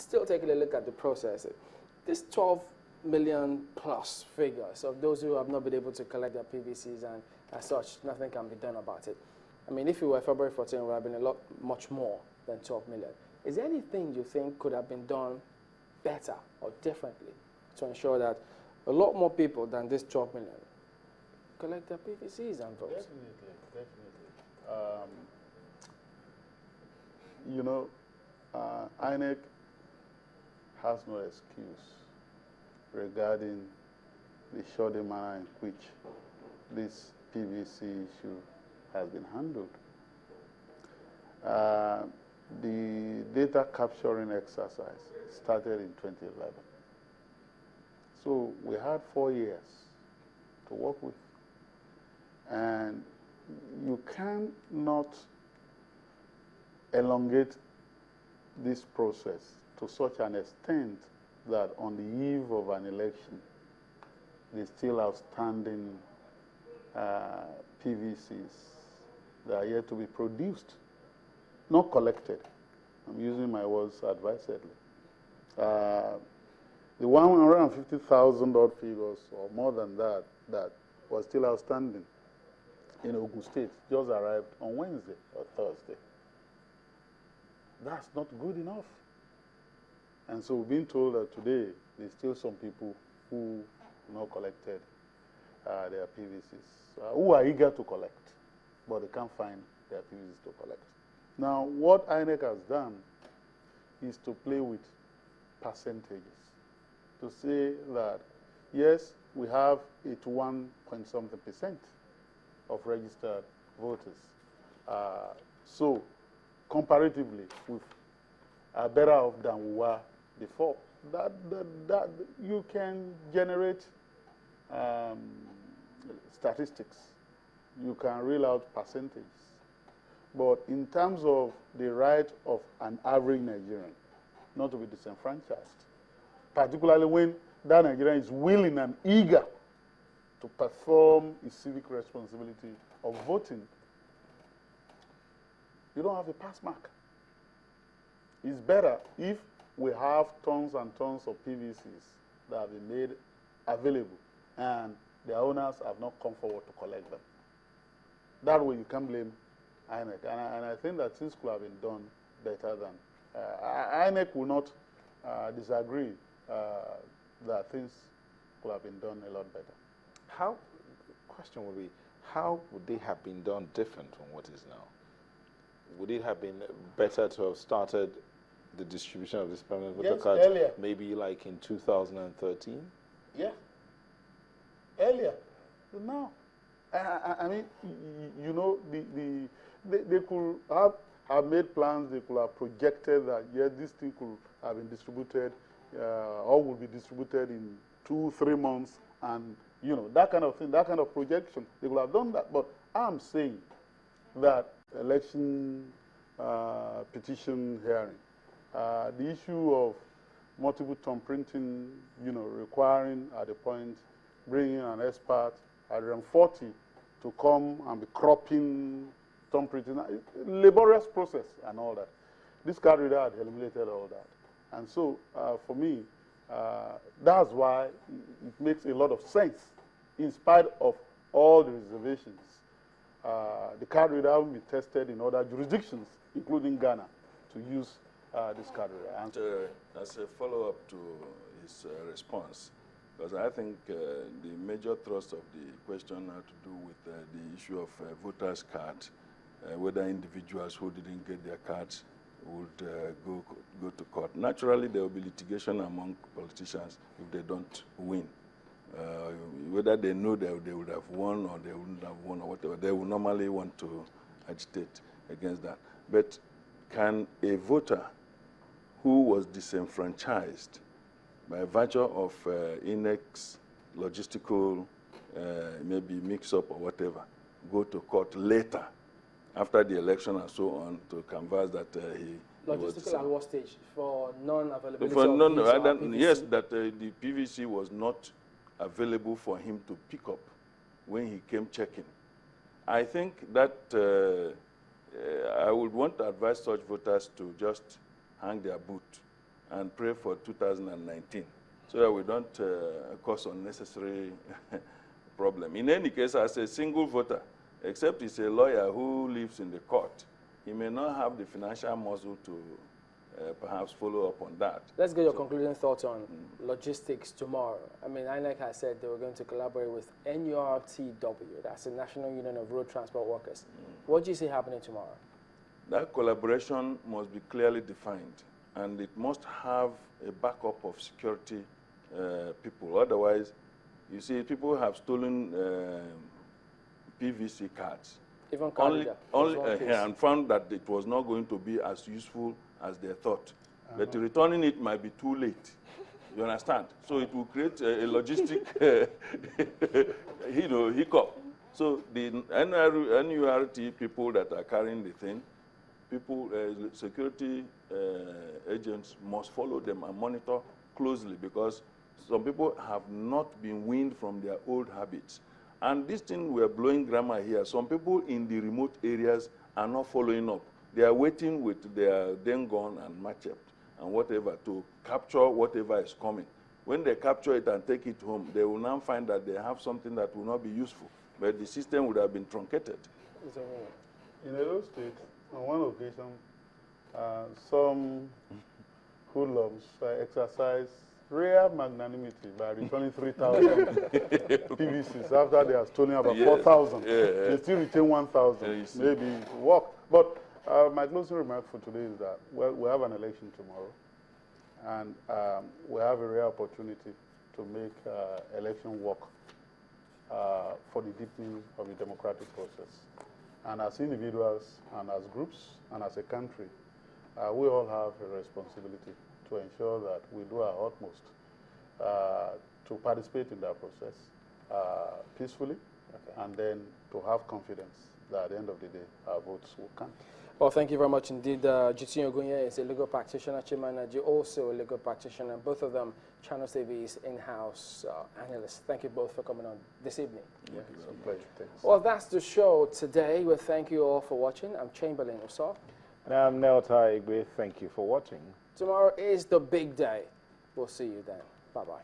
still taking a look at the process. This 12 million plus figures of those who have not been able to collect their PVCs and as such, nothing can be done about it. I mean, if it were February 14, it would have been a lot much more than 12 million. Is there anything you think could have been done better or differently to ensure that a lot more people than this 12 million collect their PVCs and vote? Definitely. You know, INEC has no excuse regarding the shoddy manner in which this PVC issue has been handled. The data capturing exercise started in 2011. So we had 4 years to work with. And you cannot elongate this process to such an extent that on the eve of an election, the still outstanding PVCs that are yet to be produced, not collected. I'm using my words advisedly. The 150,000 odd figures, or more than that, that was still outstanding in Ogun State just arrived on Wednesday or Thursday. That's not good enough. And so we've been told that today there's still some people who not collected their PVCs, who are eager to collect, but they can't find their PVCs to collect. Now, what INEC has done is to play with percentages, to say that, yes, we have 81-point-something% of registered voters. So, comparatively, we are better off than we were before. That you can generate statistics. You can reel out percentages. But in terms of the right of an average Nigerian not to be disenfranchised, particularly when that Nigerian is willing and eager to perform his civic responsibility of voting, you don't have a pass mark. It's better if we have tons and tons of PVCs that have been made available and the owners have not come forward to collect them. That way you can't blame INEC. And I think that things could have been done better than. INEC will not disagree that things could have been done a lot better. Question would be, how would they have been done different from what is now? Would it have been better to have started the distribution of this permanent voter cards earlier, maybe like in 2013? Yeah, earlier. Now, I mean, you know, they could have made plans. They could have projected that, yeah, this thing could have been distributed or will be distributed in 2-3 months, and you know, that kind of thing, that kind of projection. They could have done that. But I'm saying that election petition hearing, the issue of multiple thumb printing, you know, requiring at the point bringing an expert at around 40 to come and be cropping thumb printing, laborious process and all that. This card reader had eliminated all that. And so, for me, that's why it makes a lot of sense, in spite of all the reservations. The card reader will be tested in other jurisdictions, including Ghana, to use this card reader. And as a follow-up to his response, because I think the major thrust of the question had to do with the issue of voters' cards, whether individuals who didn't get their cards would go to court. Naturally, there will be litigation among politicians if they don't win. Whether they know that they would have won or they wouldn't have won or whatever, they will normally want to agitate against that. But can a voter who was disenfranchised by virtue of INEC's logistical maybe mix-up or whatever, go to court later after the election and so on to canvass that he Logistical at what stage? For non-availability of yes, that the PVC was not available for him to pick up when he came checking. I think that I would want to advise such voters to just hang their boot and pray for 2019 so that we don't cause unnecessary problem. In any case, as a single voter, except he's a lawyer who lives in the court, he may not have the financial muscle to perhaps follow up on that. Let's get your concluding thoughts on logistics tomorrow. I mean, INEC has said they were going to collaborate with NURTW, that's the National Union of Road Transport Workers. What do you see happening tomorrow? That collaboration must be clearly defined, and it must have a backup of security people. Otherwise, you see, people have stolen PVC cards. Even Canada. And found that it was not going to be as useful as they thought. But returning it might be too late. You understand? So it will create a logistic hiccup. So the NURT people that are carrying the thing, security agents must follow them and monitor closely, because some people have not been weaned from their old habits. And this thing, we're blowing grammar here. Some people in the remote areas are not following up. They are waiting with their dengon and machete and whatever to capture whatever is coming. When they capture it and take it home, they will now find that they have something that will not be useful, but the system would have been truncated. In Edo State, on one occasion, some hoodlums exercised rare magnanimity by returning 3,000 PVCs after they have stolen about 4,000. They still retain 1,000. Maybe it work. But my closing remark for today is that we have an election tomorrow, and we have a rare opportunity to make election work for the deepening of the democratic process. And as individuals, and as groups, and as a country, we all have a responsibility to ensure that we do our utmost to participate in that process peacefully, and then to have confidence that at the end of the day, our votes will count. Well, thank you very much indeed. Jitin Ogunye is a legal practitioner, Chimanaji also a legal practitioner, both of them Channels TV's in-house analysts. Thank you both for coming on this evening. Yeah, it's a pleasure. Thanks. Well, that's the show today. Well, thank you all for watching. I'm Chamberlain Usof. And I'm Nelta Igwe. Thank you for watching. Tomorrow is the big day. We'll see you then. Bye-bye.